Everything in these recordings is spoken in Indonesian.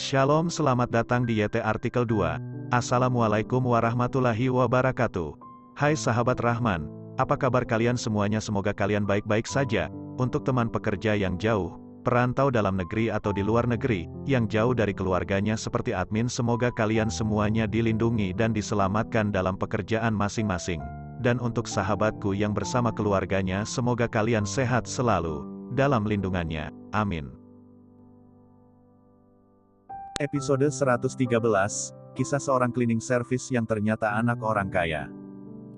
Shalom, selamat datang di YT Artikel 2. Assalamualaikum warahmatullahi wabarakatuh. Hai sahabat Rahman, apa kabar kalian semuanya? Semoga kalian baik-baik saja. Untuk teman pekerja yang jauh, perantau dalam negeri atau di luar negeri, yang jauh dari keluarganya seperti admin, semoga kalian semuanya dilindungi dan diselamatkan dalam pekerjaan masing-masing. Dan untuk sahabatku yang bersama keluarganya, semoga kalian sehat selalu dalam lindungannya. Amin. Episode 113, Kisah seorang cleaning service yang ternyata anak orang kaya.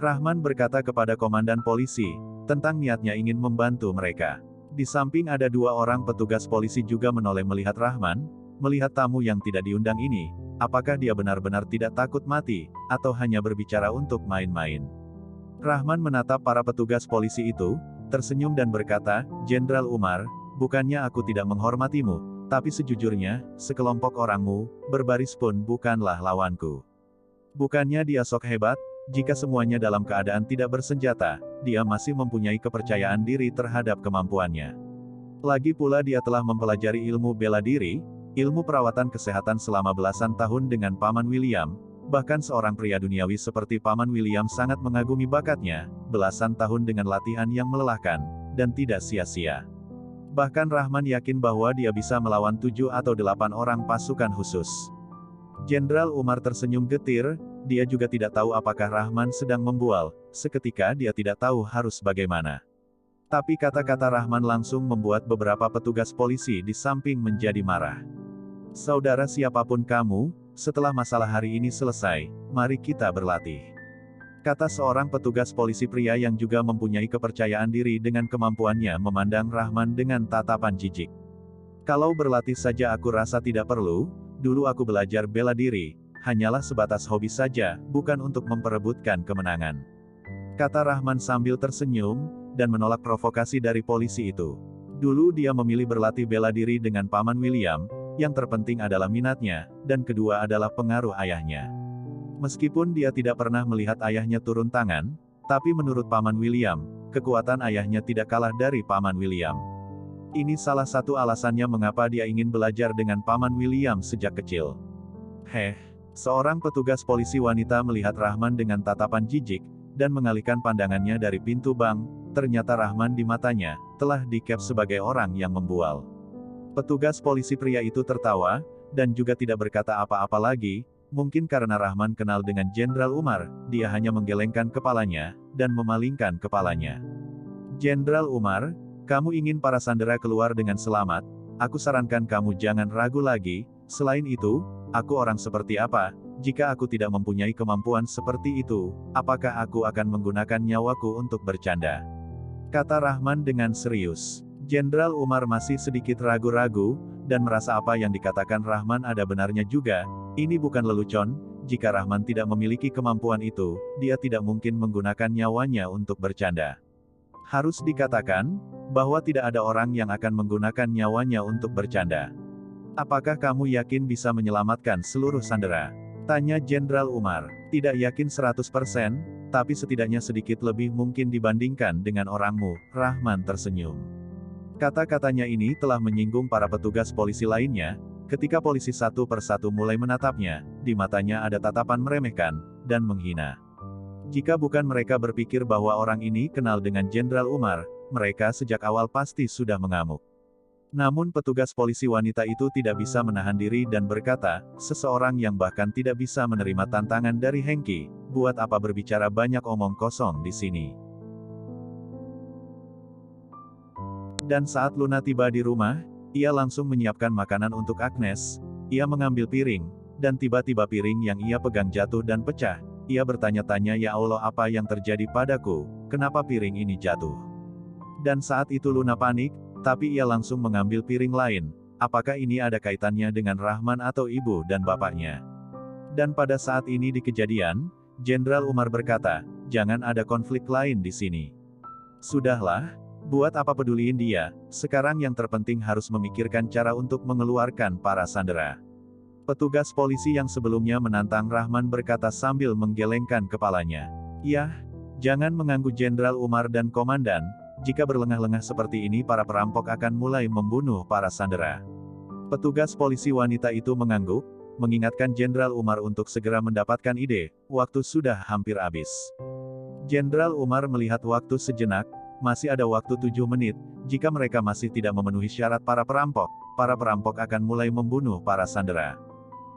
Rahman berkata kepada komandan polisi, tentang niatnya ingin membantu mereka. Di samping ada dua orang petugas polisi juga menoleh melihat Rahman, melihat tamu yang tidak diundang ini, apakah dia benar-benar tidak takut mati, atau hanya berbicara untuk main-main. Rahman menatap para petugas polisi itu, tersenyum dan berkata, Jenderal Umar, bukannya aku tidak menghormatimu, tapi sejujurnya, sekelompok orangmu, berbaris pun bukanlah lawanku. Bukannya dia sok hebat, jika semuanya dalam keadaan tidak bersenjata, dia masih mempunyai kepercayaan diri terhadap kemampuannya. Lagi pula dia telah mempelajari ilmu bela diri, ilmu perawatan kesehatan selama belasan tahun dengan Paman William, bahkan seorang pria duniawi seperti Paman William sangat mengagumi bakatnya, belasan tahun dengan latihan yang melelahkan, dan tidak sia-sia. Bahkan Rahman yakin bahwa dia bisa melawan 7 atau 8 orang pasukan khusus. Jenderal Umar tersenyum getir, dia juga tidak tahu apakah Rahman sedang membual, seketika dia tidak tahu harus bagaimana. Tapi kata-kata Rahman langsung membuat beberapa petugas polisi di samping menjadi marah. Saudara siapapun kamu, setelah masalah hari ini selesai, mari kita berlatih. Kata seorang petugas polisi pria yang juga mempunyai kepercayaan diri dengan kemampuannya memandang Rahman dengan tatapan jijik. Kalau berlatih saja aku rasa tidak perlu, dulu aku belajar bela diri, hanyalah sebatas hobi saja, bukan untuk memperebutkan kemenangan. Kata Rahman sambil tersenyum, dan menolak provokasi dari polisi itu. Dulu dia memilih berlatih bela diri dengan Paman William, yang terpenting adalah minatnya, dan kedua adalah pengaruh ayahnya. Meskipun dia tidak pernah melihat ayahnya turun tangan, tapi menurut Paman William, kekuatan ayahnya tidak kalah dari Paman William. Ini salah satu alasannya mengapa dia ingin belajar dengan Paman William sejak kecil. Seorang petugas polisi wanita melihat Rahman dengan tatapan jijik, dan mengalihkan pandangannya dari pintu bank, ternyata Rahman di matanya, telah di-cap sebagai orang yang membual. Petugas polisi pria itu tertawa, dan juga tidak berkata apa-apa lagi. Mungkin karena Rahman kenal dengan Jenderal Umar, dia hanya menggelengkan kepalanya, dan memalingkan kepalanya. Jenderal Umar, kamu ingin para sandera keluar dengan selamat, aku sarankan kamu jangan ragu lagi, selain itu, aku orang seperti apa, jika aku tidak mempunyai kemampuan seperti itu, apakah aku akan menggunakan nyawaku untuk bercanda? Kata Rahman dengan serius. Jenderal Umar masih sedikit ragu-ragu, dan merasa apa yang dikatakan Rahman ada benarnya juga. Ini bukan lelucon, jika Rahman tidak memiliki kemampuan itu, dia tidak mungkin menggunakan nyawanya untuk bercanda. Harus dikatakan, bahwa tidak ada orang yang akan menggunakan nyawanya untuk bercanda. Apakah kamu yakin bisa menyelamatkan seluruh sandera? Tanya Jenderal Umar. Tidak yakin 100%, tapi setidaknya sedikit lebih mungkin dibandingkan dengan orangmu, Rahman tersenyum. Kata-katanya ini telah menyinggung para petugas polisi lainnya. Ketika polisi satu persatu mulai menatapnya, di matanya ada tatapan meremehkan, dan menghina. Jika bukan mereka berpikir bahwa orang ini kenal dengan Jenderal Umar, mereka sejak awal pasti sudah mengamuk. Namun petugas polisi wanita itu tidak bisa menahan diri dan berkata, seseorang yang bahkan tidak bisa menerima tantangan dari Hengki, buat apa berbicara banyak omong kosong di sini. Dan saat Luna tiba di rumah, ia langsung menyiapkan makanan untuk Agnes. Ia mengambil piring, dan tiba-tiba piring yang ia pegang jatuh dan pecah. Ia bertanya-tanya, ya Allah, apa yang terjadi padaku, kenapa piring ini jatuh? Dan saat itu Luna panik, tapi ia langsung mengambil piring lain. Apakah ini ada kaitannya dengan Rahman atau ibu dan bapaknya? Dan pada saat ini di kejadian, Jenderal Umar berkata, jangan ada konflik lain di sini. Sudahlah. Buat apa peduliin dia, sekarang yang terpenting harus memikirkan cara untuk mengeluarkan para sandera. Petugas polisi yang sebelumnya menantang Rahman berkata sambil menggelengkan kepalanya. Yah, jangan mengganggu Jenderal Umar dan Komandan, jika berlengah-lengah seperti ini para perampok akan mulai membunuh para sandera. Petugas polisi wanita itu mengangguk, mengingatkan Jenderal Umar untuk segera mendapatkan ide, waktu sudah hampir habis. Jenderal Umar melihat waktu sejenak, masih ada waktu 7 menit, jika mereka masih tidak memenuhi syarat para perampok akan mulai membunuh para sandera.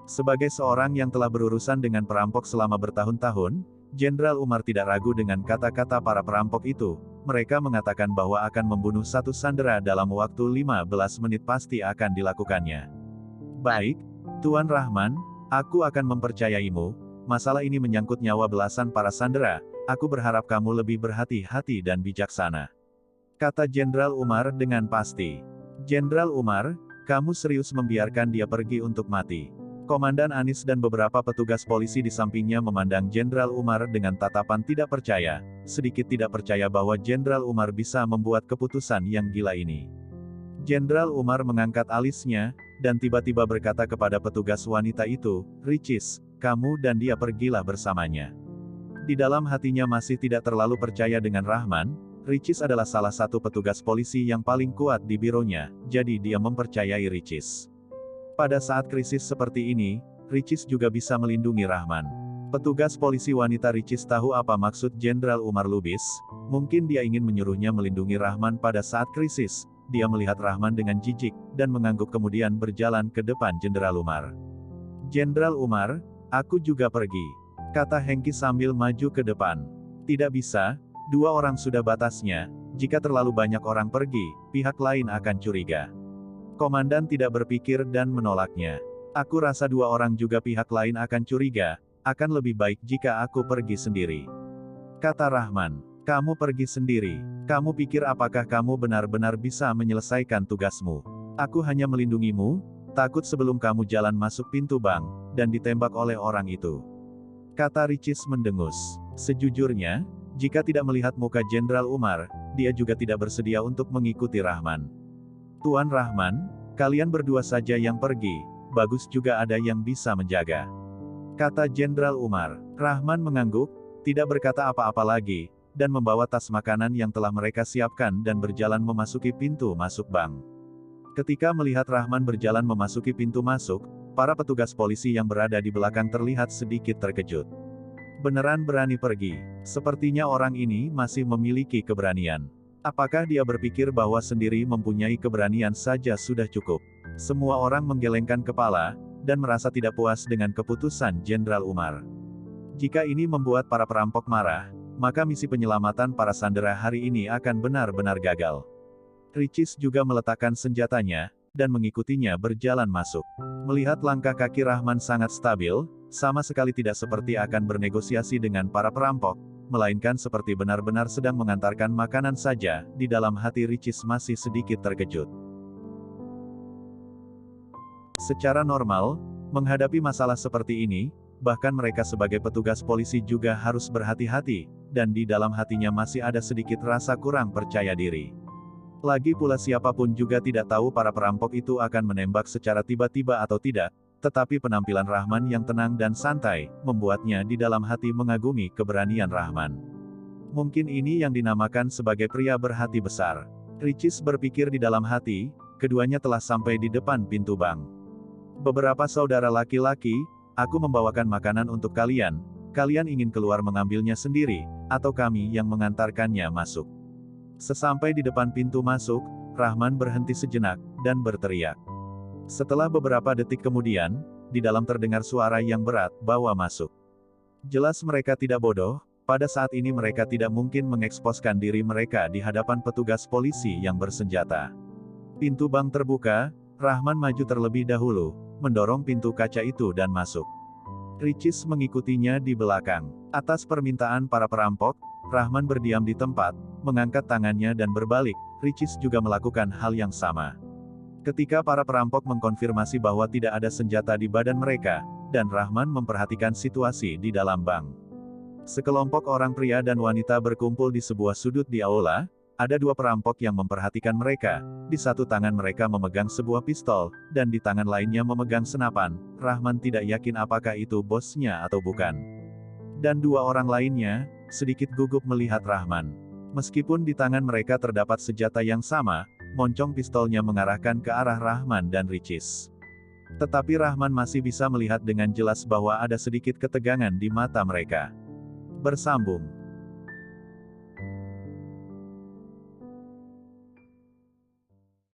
Sebagai seorang yang telah berurusan dengan perampok selama bertahun-tahun, Jenderal Umar tidak ragu dengan kata-kata para perampok itu. Mereka mengatakan bahwa akan membunuh satu sandera dalam waktu 15 menit pasti akan dilakukannya. Baik, Tuan Rahman, aku akan mempercayaimu. Masalah ini menyangkut nyawa belasan para sandera, aku berharap kamu lebih berhati-hati dan bijaksana. Kata Jenderal Umar dengan pasti. Jenderal Umar, kamu serius membiarkan dia pergi untuk mati? Komandan Anis dan beberapa petugas polisi di sampingnya memandang Jenderal Umar dengan tatapan tidak percaya, sedikit tidak percaya bahwa Jenderal Umar bisa membuat keputusan yang gila ini. Jenderal Umar mengangkat alisnya, dan tiba-tiba berkata kepada petugas wanita itu, "Ricis, kamu dan dia pergilah bersamanya." Di dalam hatinya masih tidak terlalu percaya dengan Rahman. Ricis adalah salah satu petugas polisi yang paling kuat di bironya, jadi dia mempercayai Ricis. Pada saat krisis seperti ini, Ricis juga bisa melindungi Rahman. Petugas polisi wanita Ricis tahu apa maksud Jenderal Umar Lubis, mungkin dia ingin menyuruhnya melindungi Rahman pada saat krisis. Dia melihat Rahman dengan jijik, dan mengangguk kemudian berjalan ke depan Jenderal Umar. "Jenderal Umar, aku juga pergi," kata Hengki sambil maju ke depan. "Tidak bisa, 2 orang sudah batasnya, jika terlalu banyak orang pergi, pihak lain akan curiga." Komandan tidak berpikir dan menolaknya. "Aku rasa 2 orang juga pihak lain akan curiga, akan lebih baik jika aku pergi sendiri," kata Rahman. "Kamu pergi sendiri? Kamu pikir apakah kamu benar-benar bisa menyelesaikan tugasmu? Aku hanya melindungimu, takut sebelum kamu jalan masuk pintu bank, dan ditembak oleh orang itu," kata Ricis mendengus. Sejujurnya, jika tidak melihat muka Jenderal Umar, dia juga tidak bersedia untuk mengikuti Rahman. "Tuan Rahman, kalian berdua saja yang pergi, bagus juga ada yang bisa menjaga," kata Jenderal Umar. Rahman mengangguk, tidak berkata apa-apa lagi, dan membawa tas makanan yang telah mereka siapkan dan berjalan memasuki pintu masuk bank. Ketika melihat Rahman berjalan memasuki pintu masuk, para petugas polisi yang berada di belakang terlihat sedikit terkejut. Beneran berani pergi? Sepertinya orang ini masih memiliki keberanian. Apakah dia berpikir bahwa sendiri mempunyai keberanian saja sudah cukup? Semua orang menggelengkan kepala, dan merasa tidak puas dengan keputusan Jenderal Umar. Jika ini membuat para perampok marah, maka misi penyelamatan para sandera hari ini akan benar-benar gagal. Ricis juga meletakkan senjatanya, dan mengikutinya berjalan masuk. Melihat langkah kaki Rahman sangat stabil, sama sekali tidak seperti akan bernegosiasi dengan para perampok, melainkan seperti benar-benar sedang mengantarkan makanan saja. Di dalam hati Ricis masih sedikit terkejut. Secara normal, menghadapi masalah seperti ini, bahkan mereka sebagai petugas polisi juga harus berhati-hati, dan di dalam hatinya masih ada sedikit rasa kurang percaya diri. Lagi pula siapapun juga tidak tahu para perampok itu akan menembak secara tiba-tiba atau tidak, tetapi penampilan Rahman yang tenang dan santai, membuatnya di dalam hati mengagumi keberanian Rahman. Mungkin ini yang dinamakan sebagai pria berhati besar. Ricis berpikir di dalam hati, keduanya telah sampai di depan pintu bank. "Beberapa saudara laki-laki, aku membawakan makanan untuk kalian, kalian ingin keluar mengambilnya sendiri, atau kami yang mengantarkannya masuk?" Sesampai di depan pintu masuk, Rahman berhenti sejenak, dan berteriak. Setelah beberapa detik kemudian, di dalam terdengar suara yang berat, "Bawa masuk." Jelas mereka tidak bodoh, pada saat ini mereka tidak mungkin mengeksposkan diri mereka di hadapan petugas polisi yang bersenjata. Pintu bank terbuka, Rahman maju terlebih dahulu, mendorong pintu kaca itu dan masuk. Ricis mengikutinya di belakang. Atas permintaan para perampok, Rahman berdiam di tempat, mengangkat tangannya dan berbalik. Ricis juga melakukan hal yang sama. Ketika para perampok mengkonfirmasi bahwa tidak ada senjata di badan mereka, dan Rahman memperhatikan situasi di dalam bank. Sekelompok orang pria dan wanita berkumpul di sebuah sudut di aula, ada 2 perampok yang memperhatikan mereka, di satu tangan mereka memegang sebuah pistol, dan di tangan lainnya memegang senapan. Rahman tidak yakin apakah itu bosnya atau bukan. Dan 2 orang lainnya, sedikit gugup melihat Rahman. Meskipun di tangan mereka terdapat senjata yang sama, moncong pistolnya mengarahkan ke arah Rahman dan Ricis. Tetapi Rahman masih bisa melihat dengan jelas bahwa ada sedikit ketegangan di mata mereka. Bersambung.